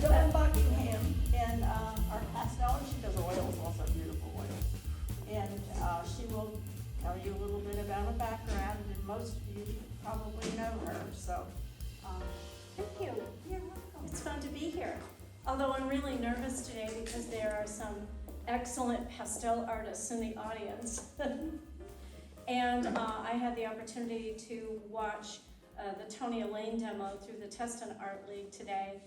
live in Buckingham, and our pastel, she does oils, also beautiful oils. And she will tell you a little bit about her background, and most of you probably know her, so. Thank you. You're welcome. It's fun to be here. Although I'm really nervous today because there are some excellent pastel artists in the audience. And I had the opportunity to watch the Tony Elaine demo through the Teston Art League today,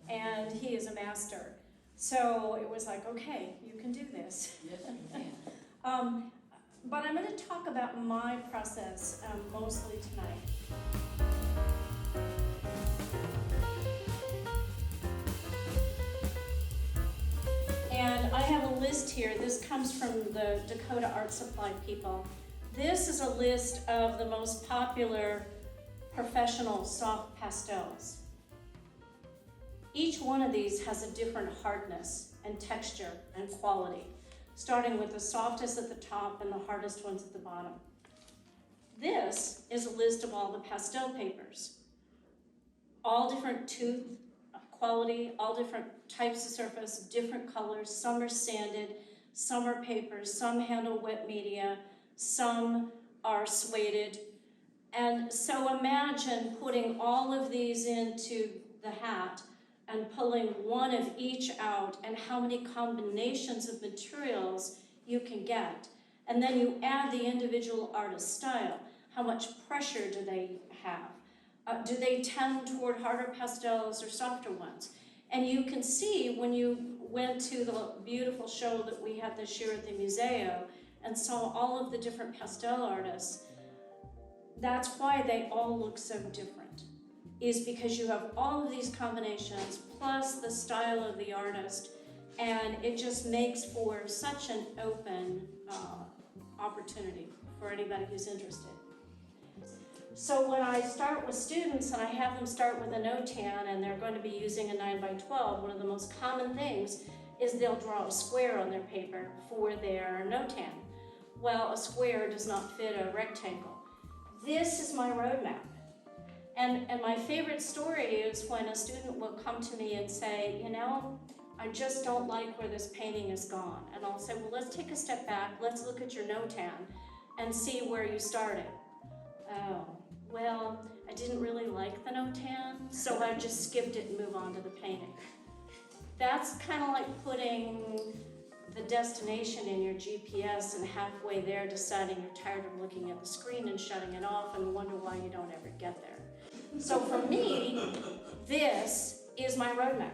and he is a master. So it was like, okay, you can do this. Yes, you can. But I'm going to talk about my process mostly tonight. And I have a list here. This comes from the Dakota Art Supply people. This is a list of the most popular professional soft pastels. Each one of these has a different hardness and texture and quality, starting with the softest at the top and the hardest ones at the bottom. This is a list of all the pastel papers. All different tooth quality, all different types of surface, different colors. Some are sanded, some are papers, some handle wet media, some are sueded. And so imagine putting all of these into the hat and pulling one of each out, and how many combinations of materials you can get. And then you add the individual artist's style. How much pressure do they have? Do they tend toward harder pastels or softer ones? And you can see when you went to the beautiful show that we had this year at the Museo and saw all of the different pastel artists, that's why they all look so different, is because you have all of these combinations plus the style of the artist, and it just makes for such an open opportunity for anybody who's interested. So when I start with students and I have them start with a no-tan and they're going to be using a 9x12, one of the most common things is they'll draw a square on their paper for their no-tan. Well, a square does not fit a rectangle. This is my roadmap. And my favorite story is when a student will come to me and say, you know, I just don't like where this painting is gone. And I'll say, well, let's take a step back, let's look at your no-tan and see where you started. Oh, well, I didn't really like the no-tan, so I just skipped it and moved on to the painting. That's kind of like putting the destination in your GPS and halfway there deciding you're tired of looking at the screen and shutting it off and wonder why you don't ever get there. So for me, this is my roadmap.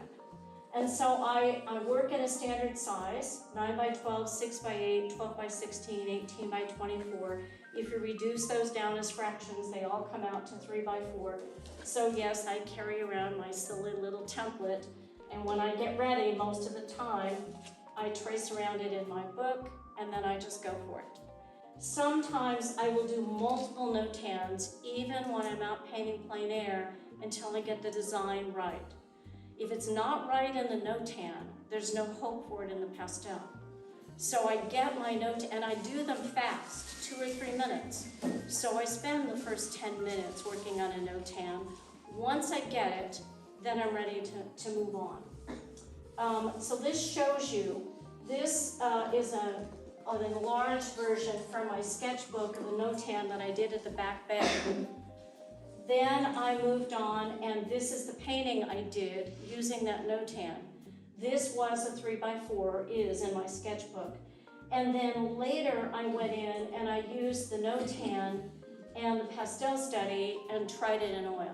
And so I work in a standard size, 9x12, 6x8, 12x16, 18x24. If you reduce those down as fractions, they all come out to 3x4. So yes, I carry around my silly little template, and when I get ready, most of the time, I trace around it in my book, and then I just go for it. Sometimes I will do multiple no-tans, even when I'm out painting plein air, until I get the design right. If it's not right in the no-tan, there's no hope for it in the pastel. So I get my no-tan, and I do them fast, 2 or 3 minutes. So I spend the first 10 minutes working on a no-tan. Once I get it, then I'm ready to move on. So this shows you, this is an enlarged version from my sketchbook of the no-tan that I did at the back bed. Then I moved on, and this is the painting I did using that no-tan. This was a 3x4, is in my sketchbook. And then later I went in and I used the no-tan and the pastel study and tried it in oil.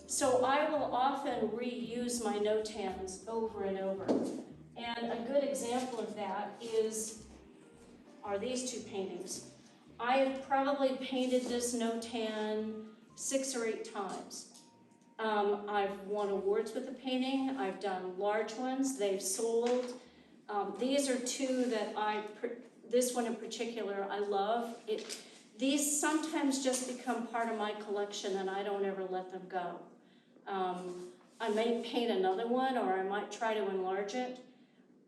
So I will often reuse my no-tans over and over. And a good example of that are these 2 paintings. I have probably painted this no-tan 6 or 8 times. I've won awards with the painting. I've done large ones. They've sold. These are 2 that this one in particular, I love. These sometimes just become part of my collection and I don't ever let them go. I may paint another one or I might try to enlarge it,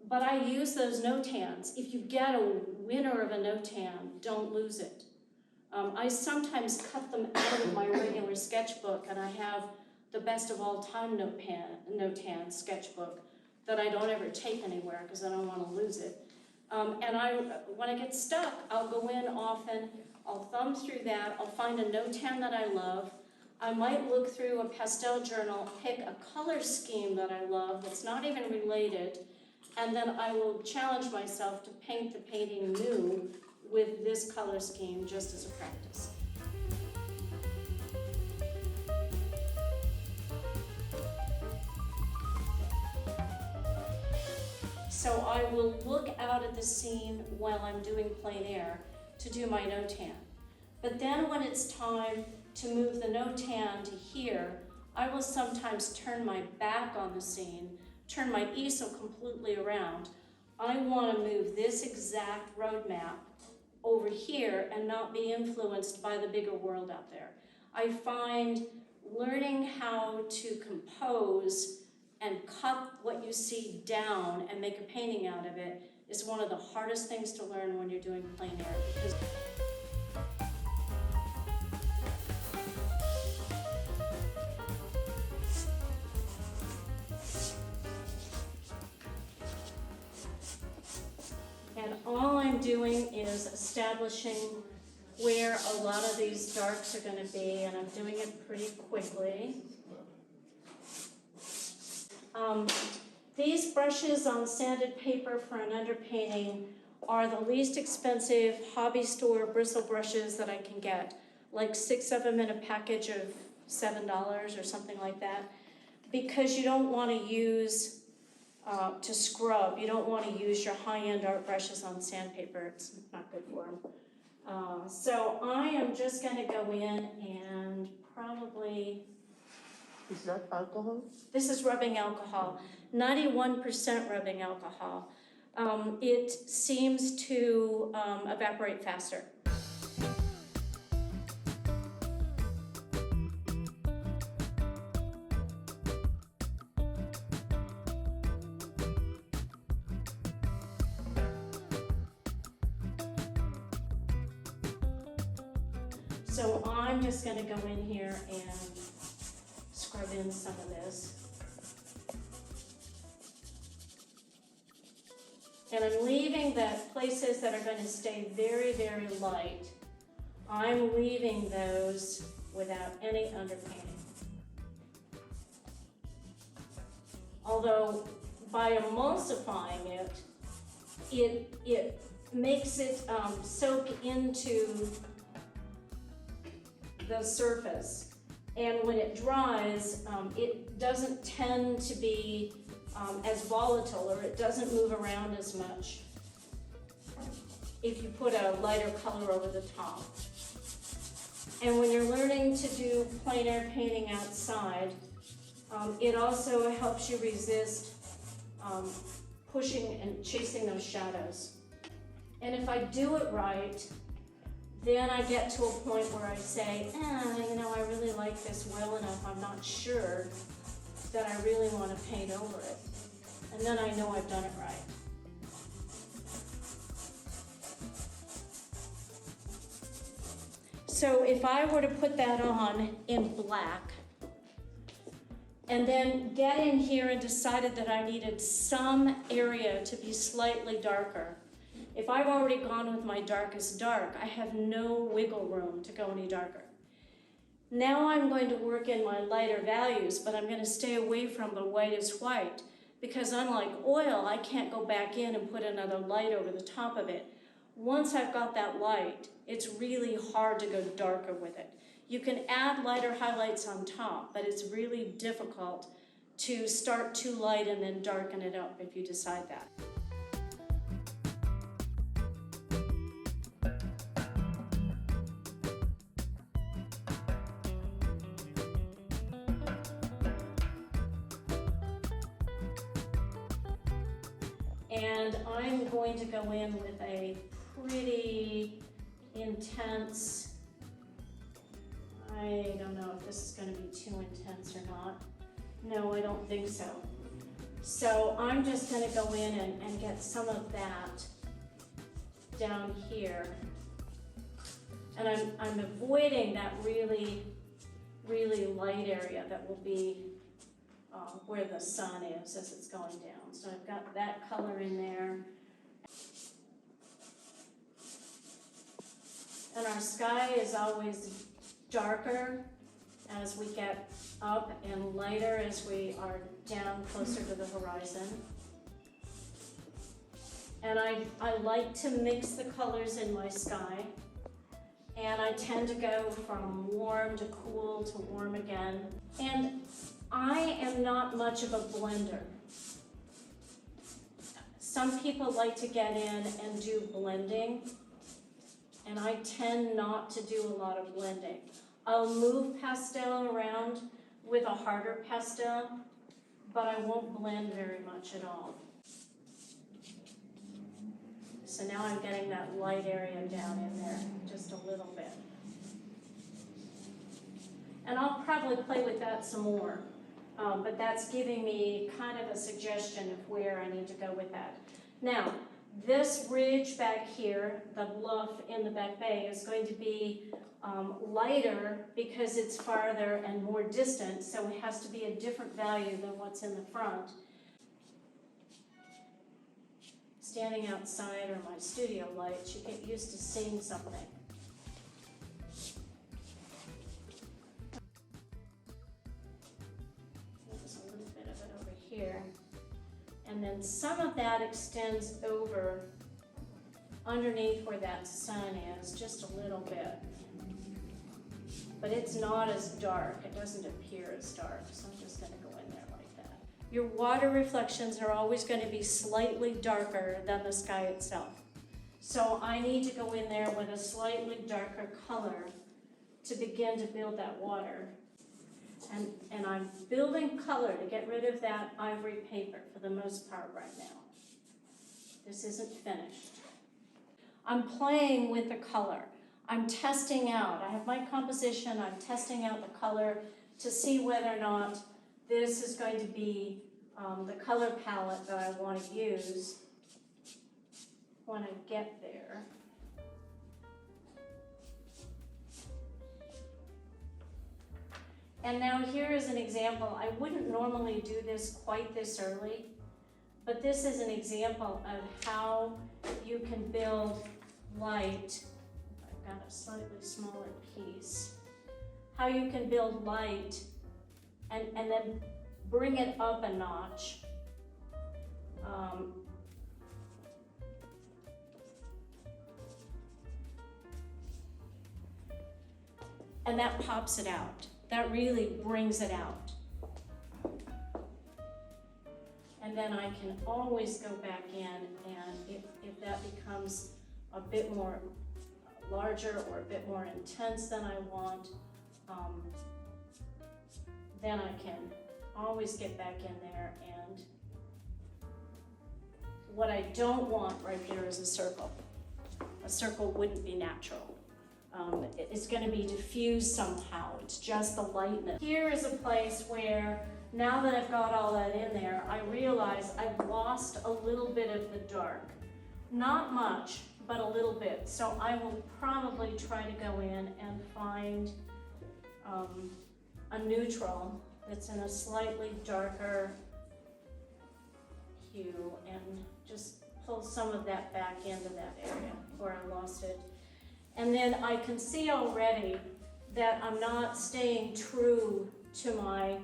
but I use those no-tans. If you get a winner of a no-tan, don't lose it. I sometimes cut them out of my regular sketchbook and I have the best of all time notan sketchbook that I don't ever take anywhere because I don't want to lose it. When I get stuck, I'll go in often, I'll thumb through that, I'll find a notan that I love. I might look through a pastel journal, pick a color scheme that I love that's not even related, and then I will challenge myself to paint the painting new with this color scheme just as a practice. So I will look out at the scene while I'm doing plein air to do my notan. But then when it's time to move the notan to here, I will sometimes turn my back on the scene, turn my easel completely around. I want to move this exact roadmap over here and not be influenced by the bigger world out there. I find learning how to compose and cut what you see down and make a painting out of it is one of the hardest things to learn when you're doing plein air. Because and all I'm doing is establishing where a lot of these darks are going to be, and I'm doing it pretty quickly. These brushes on sanded paper for an underpainting are the least expensive hobby store bristle brushes that I can get, like 6 of them in a package of $7 or something like that, because you don't want to use to scrub. You don't want to use your high-end art brushes on sandpaper. It's not good for them. So I am just going to go in and probably... Is that alcohol? This is rubbing alcohol, 91% rubbing alcohol. It seems to evaporate faster. So I'm just going to go in here and scrub in some of this. And I'm leaving the places that are going to stay very, very light. I'm leaving those without any underpainting. Although by emulsifying it, it makes it soak into the surface. And when it dries, it doesn't tend to be as volatile, or it doesn't move around as much if you put a lighter color over the top. And when you're learning to do plein air painting outside, it also helps you resist pushing and chasing those shadows. And if I do it right, then I get to a point where I say, I really like this well enough, I'm not sure that I really want to paint over it. And then I know I've done it right. So if I were to put that on in black, and then get in here and decided that I needed some area to be slightly darker, if I've already gone with my darkest dark, I have no wiggle room to go any darker. Now I'm going to work in my lighter values, but I'm going to stay away from the whitest white, because unlike oil, I can't go back in and put another light over the top of it. Once I've got that light, it's really hard to go darker with it. You can add lighter highlights on top, but it's really difficult to start too light and then darken it up if you decide that. And I'm going to go in with a pretty intense, I don't know if this is going to be too intense or not. No, I don't think so. So I'm just going to go in and get some of that down here. And I'm avoiding that really really light area that will be where the sun is as it's going down. So I've got that color in there. And our sky is always darker as we get up and lighter as we are down closer to the horizon. And I like to mix the colors in my sky. And I tend to go from warm to cool to warm again. And I am not much of a blender. Some people like to get in and do blending, and I tend not to do a lot of blending. I'll move pastel around with a harder pastel, but I won't blend very much at all. So now I'm getting that light area down in there, just a little bit. And I'll probably play with that some more, but that's giving me kind of a suggestion of where I need to go with that. Now, this ridge back here, the bluff in the back bay, is going to be lighter because it's farther and more distant, so it has to be a different value than what's in the front. Standing outside or my studio lights, you get used to seeing something. There's a little bit of it over here. And then some of that extends over underneath where that sun is, just a little bit. But it's not as dark, it doesn't appear as dark, so I'm just gonna go in there like that. Your water reflections are always gonna be slightly darker than the sky itself. So I need to go in there with a slightly darker color to begin to build that water. And I'm building color to get rid of that ivory paper for the most part right now. This isn't finished. I'm playing with the color. I'm testing out. I have my composition. I'm testing out the color to see whether or not this is going to be the color palette that I want to use when I get there. And now here is an example. I wouldn't normally do this quite this early, but this is an example of how you can build light. I've got a slightly smaller piece. How you can build light and then bring it up a notch. And that pops it out. That really brings it out. And then I can always go back in, and if that becomes a bit more larger or a bit more intense than I want, then I can always get back in there. And what I don't want right here is a circle. A circle wouldn't be natural. It's going to be diffused somehow. It's just the lightness. Here is a place where, now that I've got all that in there, I realize I've lost a little bit of the dark. Not much, but a little bit. So I will probably try to go in and find a neutral that's in a slightly darker hue and just pull some of that back into that area where I lost it. And then I can see already that I'm not staying true to my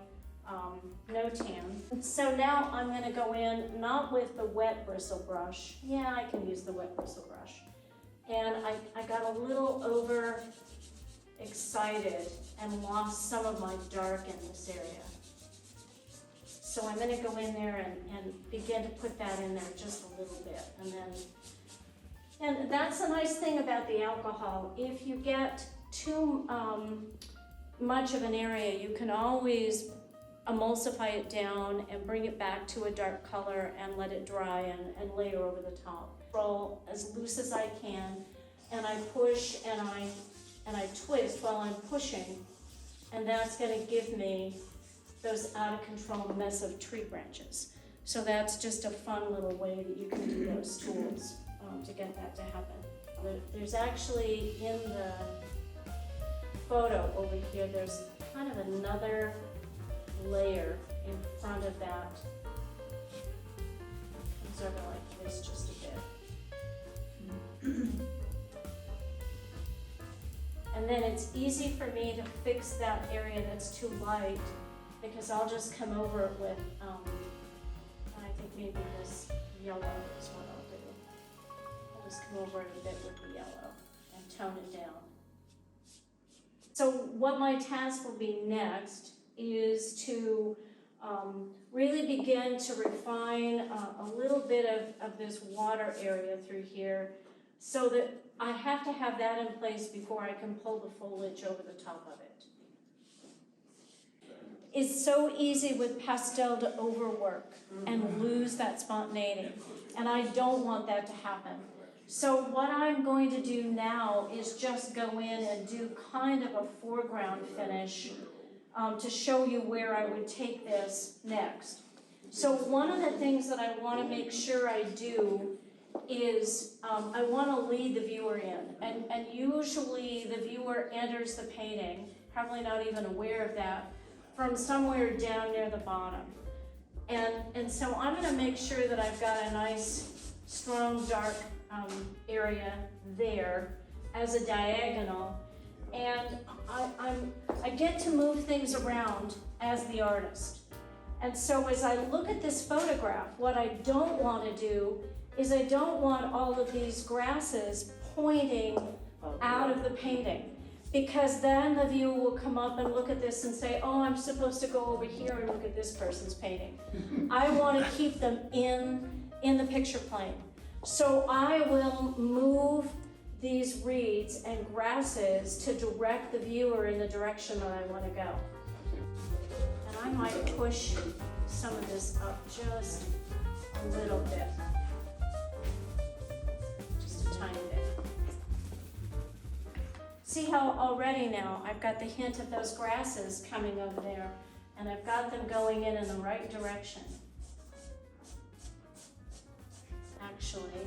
no-tan. So now I'm gonna go in, not with the wet bristle brush. Yeah, I can use the wet bristle brush. And I got a little over excited and lost some of my dark in this area. So I'm gonna go in there and begin to put that in there just a little bit. And that's the nice thing about the alcohol. If you get too much of an area, you can always emulsify it down and bring it back to a dark color and let it dry and layer over the top. Roll as loose as I can, and I push and I twist while I'm pushing, and that's gonna give me those out of control mess of tree branches. So that's just a fun little way that you can do those tools to get that to happen. There's actually in the photo over here, there's kind of another layer in front of that. Comes over like this just a bit. And then it's easy for me to fix that area that's too light because I'll just come over it with, I think maybe this yellow is what I'll do. I'll just come over it a bit with the yellow and tone it down. So what my task will be next is to really begin to refine a little bit of this water area through here so that I have to have that in place before I can pull the foliage over the top of it. It's so easy with pastel to overwork and lose that spontaneity, and I don't want that to happen. So what I'm going to do now is just go in and do kind of a foreground finish to show you where I would take this next. So one of the things that I want to make sure I do is I want to lead the viewer in. And usually the viewer enters the painting, probably not even aware of that, from somewhere down near the bottom. And so I'm going to make sure that I've got a nice, strong, dark area there as a diagonal. And I get to move things around as the artist. And so as I look at this photograph, what I don't want to do is I don't want all of these grasses pointing out of the painting, because then the viewer will come up and look at this and say, oh, I'm supposed to go over here and look at this person's painting. I want to keep them in the picture plane. So I will move these reeds and grasses to direct the viewer in the direction that I want to go. And I might push some of this up just a little bit. Just a tiny bit. See how already now I've got the hint of those grasses coming over there, and I've got them going in the right direction. Actually,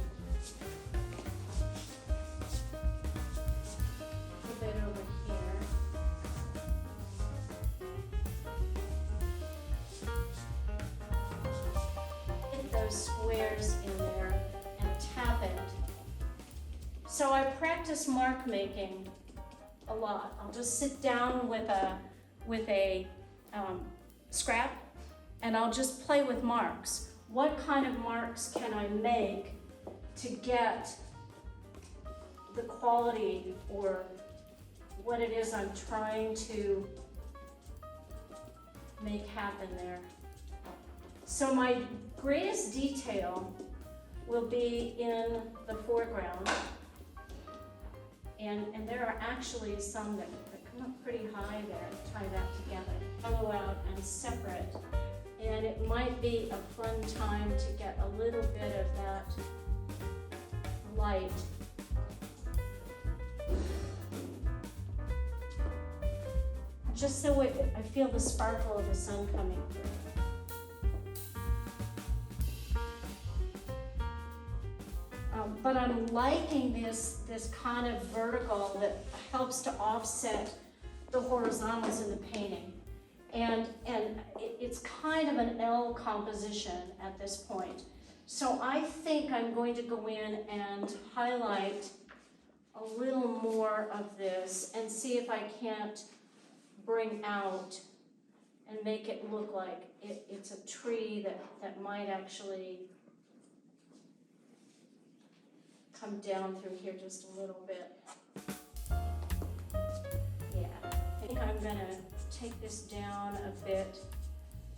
a bit over here. Get those squares in there and tap it. So I practice mark making a lot. I'll just sit down with a scrap and I'll just play with marks. What kind of marks can I make to get the quality or what it is I'm trying to make happen there? So my greatest detail will be in the foreground. And there are actually some that come up pretty high there, tie that together, follow out and separate. And it might be a fun time to get a little bit of that light. Just so I feel the sparkle of the sun coming through. But I'm liking this kind of vertical that helps to offset the horizontals in the painting. And it's kind of an L composition at this point. So I think I'm going to go in and highlight a little more of this and see if I can't bring out and make it look like it's a tree that might actually come down through here just a little bit. Yeah, I think I'm gonna take this down a bit.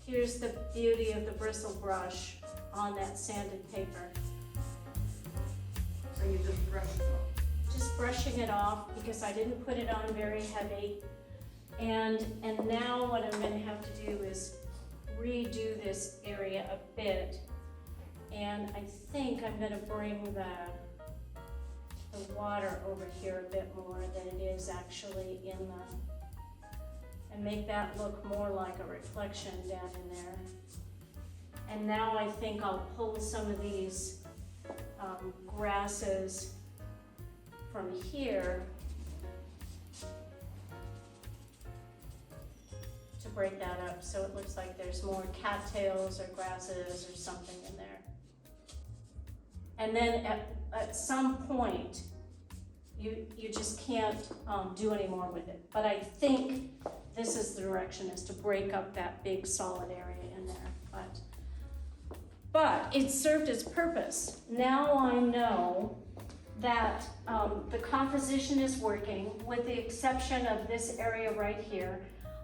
Here's the beauty of the bristle brush on that sanded paper. So you just brush it off? Just brushing it off because I didn't put it on very heavy. And now what I'm gonna have to do is redo this area a bit. And I think I'm gonna bring the water over here a bit more than it is actually in and make that look more like a reflection down in there. And now I think I'll pull some of these grasses from here break that up so it looks like there's more cattails or grasses or something in there. And then at some point, you just can't do any more with it. But I think this is the direction, is to break up that big solid area in there. But it served its purpose. Now I know that the composition is working, with the exception of this area right here.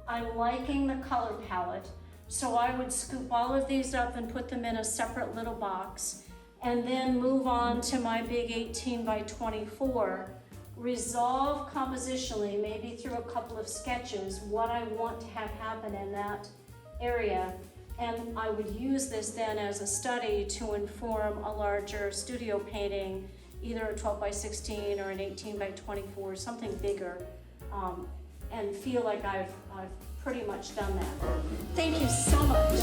I'm liking the color palette, so I would scoop all of these up and put them in a separate little box, and then move on to my big 18 by 24, resolve compositionally, maybe through a couple of sketches, what I want to have happen in that area. And I would use this then as a study to inform a larger studio painting, either a 12 by 16 or an 18 by 24, something bigger, and feel like I've pretty much done that. Thank you so much.